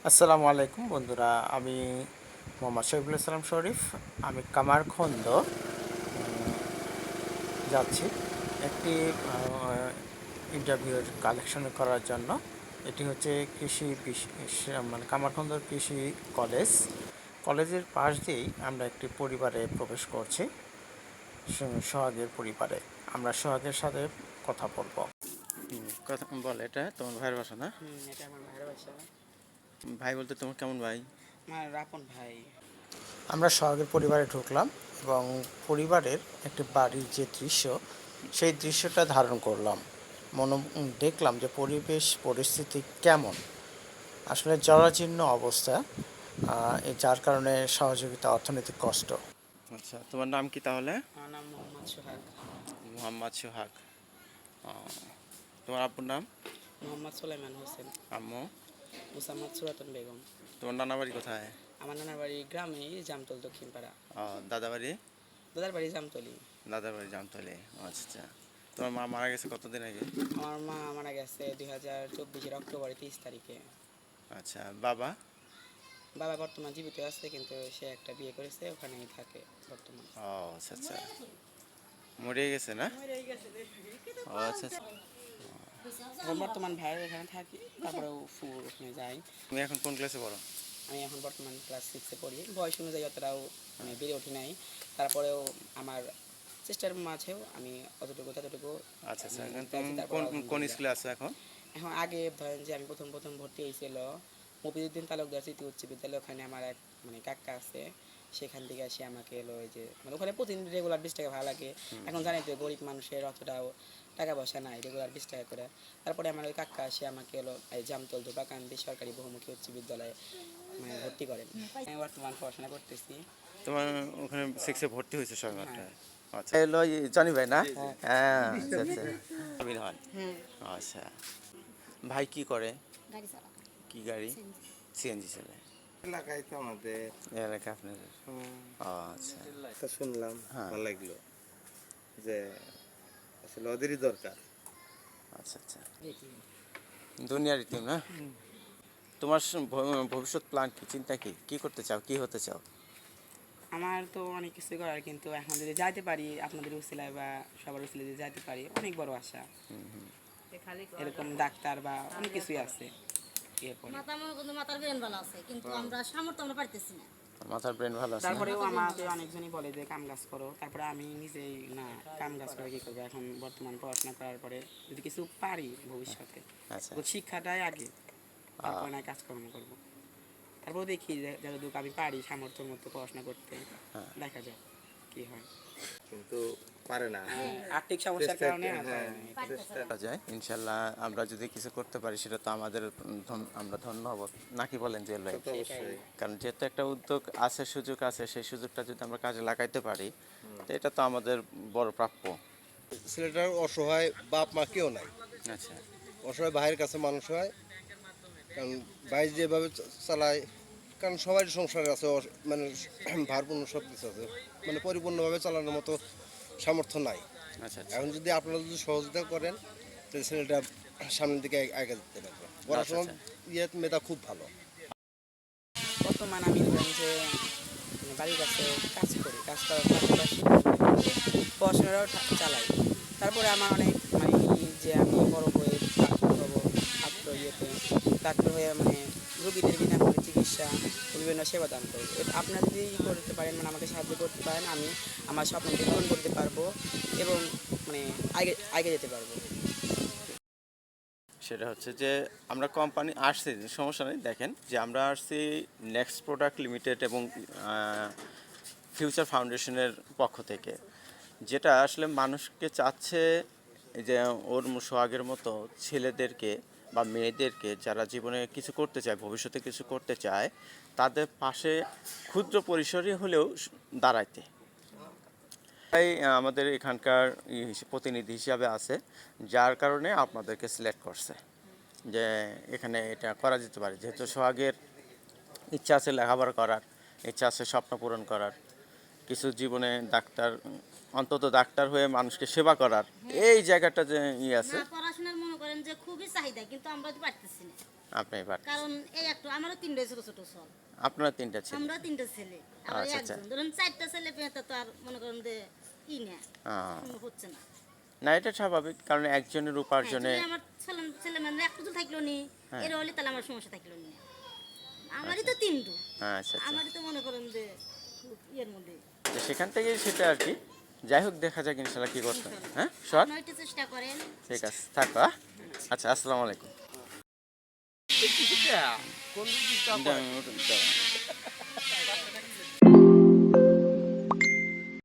আসসালামু আলাইকুম বন্ধুরা, আমি মোহাম্মদ শহীদুল ইসলাম শরীফ। আমি কামারখন্দ যাচ্ছি একটি ইন্টারভিউর কালেকশন করার জন্য। এটি হচ্ছে মানে কামারখন্দ কৃষি কলেজ। কলেজের পাশ দিয়েই আমরা একটি পরিবারে প্রবেশ করছি, সোহাগের পরিবারে। আমরা সোহাগের সাথে কথা বলবো। কথা বল, এটা তোমার ভাইয়ের বাসা না? এটা আমার ভাইয়ের বাসা। ভাই বলতে তোমার কেমন ভাই? আমার রাপন ভাই। আমরা সোহাগের পরিবারে ঢুকলাম এবং পরিবারের একটি বাড়ির যে দৃশ্য, সেই দৃশ্যটা ধারণ করলাম। দেখলাম যে পরিবেশ পরিস্থিতি কেমন, আসলে জরাজীর্ণ অবস্থা, যার কারণে সহযোগিতা অর্থনৈতিক কষ্ট। আচ্ছা, তোমার নাম কি তাহলে? আমার নাম মোহাম্মদ সোহাগ। মোহাম্মদ সোহাগ। তোমার আব্বুর নাম? মোহাম্মদ সুলাইমান হোসেন। আম্মু? মুসাম্মদ সুরাতন বেগম। তোমার নানা বাড়ি কোথায়? আমার নানার বাড়ি গ্রামে, জামতল দক্ষিণপাড়া। দাদা বাড়ি? দাদার বাড়ি জামতলি। দাদার বাড়ি জামতলী। আচ্ছা, তোমার মা মারা গেছে কতদিন আগে? আমার মা মারা গেছে 2024 অক্টোবরের 30 তারিখে। আচ্ছা, বাবা? বাবা বর্তমান জীবিত আছে, কিন্তু সে একটা বিয়ে করেছে, ওখানেই থাকে বর্তমান। ও আচ্ছা আচ্ছা, মরে গেছে না? ও আচ্ছা আচ্ছা। এখন বর্তমান ভাইয়ের এখানে থাকি, তারপরেও ফুল ওখানে যাই। তুমি এখন কোন ক্লাসে পড়ো? আমি এখন বর্তমান ক্লাস 6-এ পড়ি। বয়স অনুযায়ী অতটাও বেড়ে ওঠে নাই, তারপরেও আমার চেষ্টার মাঝেও আমি অতটুকু ততটুকু। আচ্ছা আচ্ছা, তুমি কোন স্কুলে আছো এখন? এখন আগে ধরেন যে আমি প্রথম ভর্তি হয়েছিল মফিজউদ্দিন তালুকদার স্মৃতি উচ্চ বিদ্যালয়। ওখানে আমার এক কাকা আছে, সেখান থেকে এসে আমাকে এলো এই যে ওখানে প্রতিদিন রেগুলার 20 টাকা ভাড়া লাগে। এখন জানি তো গরিব মানুষের অতটাও টাকা পয়সা নাই, রেগুলার 20 টাকা করে। তারপরে আমার ওই কাকা এসে আমাকে এলো এই জামতল ধোপাকান্দি সরকারি বহুমুখী উচ্চ বিদ্যালয়ে ভর্তি করেন। আমি বর্তমান পড়াশোনা করতেছি। তোমার ওখানে 6-এ ভর্তি হয়েছে সরকারটা? আচ্ছা, এলো জনি ভাই না? হ্যাঁ আচ্ছা আচ্ছা, আমিন হন। আচ্ছা, ভাই কি করে? গাড়ি চালায়। কি গাড়ি? সিএনজি চালায়। এলাকায় তো আমাদের এলাকা আপনাদের? আচ্ছা, তো শুনলাম, হ্যাঁ। ভালো লাগলো যে আসলে ওদেরই দরকার। আচ্ছা আচ্ছা, দুনিয়ার টিম না? তোমার ভবিষ্যৎ প্ল্যান কি, চিন্তা কি, কি করতে চাও, কি হতে চাও? আমার তো অনেক কিছু করার, কিন্তু এখন যদি যাইতে পারি আপনাদের উসিলায় বা সবার উসিলায় যদি যাইতে পারি, অনেক বড় আশা। এরকম ডাক্তার বা অনেক কিছুই আছে। মাথার ব্রেন ভালো আছে, কিন্তু আমরা সামর্থ্য আমরা পারতেছি না। মাথার ব্রেন ভালো আছে? তারপরেও আমাকে অনেকজনই বলে যে কাম কাজ করো, তারপরে আমি নিজেই না, কাম কাজ করে কি করবো, এখন বর্তমান পড়াশোনা করার পরে যদি কিছু পারি ভবিষ্যতে, আচ্ছা, শিক্ষাটাই আগে, তারপরে না কাজকর্ম করবো। তারপর দেখি যে যতটুকু আমি পারি সামর্থ্যের মতো পড়াশোনা করতে, দেখা যাক কি হয়। কিন্তু পারে না। আর্থিক সমস্যার কারণে যায় ইনশাল্লাহ। আমরা যদি কিছু করতে পারি সেটা তো আমাদের আমরা ধন্য হব, নাকি বলেন জুয়েল ভাই? অবশ্যই। কারণ যেহেতু একটা উদ্যোগ আছে, সুযোগ আছে, সেই সুযোগটা যদি আমরা কাজে লাগাইতে পারি, তো এটা তো আমাদের বড় প্রাপ্য। ছেলেটার অসহায় বাপ মা কেউ নাই। আচ্ছা, অসহায় ভাইয়ের কাছে মানুষ হয়, কারণ ভাই যেভাবে চালায়, কারণ সবারই সংসার আছে, মানে ভারপূর্ণ সব কিছু আছে, মানে পরিপূর্ণভাবে চালানোর মতো সামর্থ্য নাই। আচ্ছা আচ্ছা, এখন যদি আপনারা যদি সহযোগিতা করেন, তাহলে ছেলেটা সামনের দিকে আগে যেতে পারবে। পড়াশোনার মেধা খুব ভালো। বর্তমান আমি ধরেন যে বাড়ির কাছে কাজ করি, কাজ করার পাশাপাশি পড়াশোনাটাও চালাই। তারপরে আমার অনেক যে আমি বড় হয়ে ডাক্তার হবো, ডাক্তার হয়ে রোগীদের বিনামূল্যে চিকিৎসা ও বিভিন্ন সেবা দান করবো। আপনারা যদি করতে পারেন, আমাকে সাহায্য করতে পারেন, আমি আমার স্বপ্নকে পূরণ করতে পারবো এবং আগে আগে যেতে পারবো। সেটা হচ্ছে যে আমরা কোম্পানি আসছি, সমস্যা নেই। দেখেন যে আমরা আসছি নেক্সট প্রোডাক্ট লিমিটেড এবং ফিউচার ফাউন্ডেশনের পক্ষ থেকে, যেটা আসলে মানুষকে চাচ্ছে যে ওর সোহাগের মতো ছেলেদেরকে বা মেয়েদেরকে যারা জীবনে কিছু করতে চায়, ভবিষ্যতে কিছু করতে চায়, তাদের পাশে ক্ষুদ্র পরিসরে হলেও দাঁড়াইতে। তাই আমাদের এখানকার প্রতিনিধি হিসাবে আছে, যার কারণে আপনাদেরকে সিলেক্ট করছে যে এখানে এটা করা যেতে পারে। যেহেতু সোহাগের ইচ্ছা আছে লেখাপড়া করার, ইচ্ছা আছে স্বপ্ন পূরণ করার, কিছু জীবনে ডাক্তার, অন্তত ডাক্তার হয়ে মানুষকে সেবা করার, এই জায়গাটা যে আছে। পড়াশোনার মনে করেন যে খুবই চাহিদা, কিন্তু আমরা তো পারতেছি না। আপনি এবার কারণ এই একটু আমারও 3টা ছোট ছোট সব, আপনার 3টা ছেলে। আমরা 3টা ছেলে, আবার আচ্ছা, আচ্ছা। একজন ধরুন 4টা ছেলে পেয়ে তো আর মনে করেন যে কি না হ্যাঁ। সম্ভব হচ্ছে না। না, এটা স্বাভাবিক, কারণ একজনের হ্যাঁ, উপার্জনে যদি আমার ছেলে মানে একটু তো থাকলো নি, হ্যাঁ। এর হলে তাহলে আমার সমস্যা থাকলো নি। আমারই তো 3টো, হ্যাঁ, আচ্ছা আচ্ছা। আমারই তো মনে করেন যে খুব ইয়ের মধ্যে। তো সেখান থেকে সেটা আর কি, যাই হোক দেখা যাক ইনশাল্লাহ কি করতে হয়। হ্যাঁ সোহাগ, আপনি একটু চেষ্টা করেন। ঠিক আছে, থাকো। হ্যাঁ? আচ্ছা, আসসালামু আলাইকুম। কোন দিকে দাঁড়ান,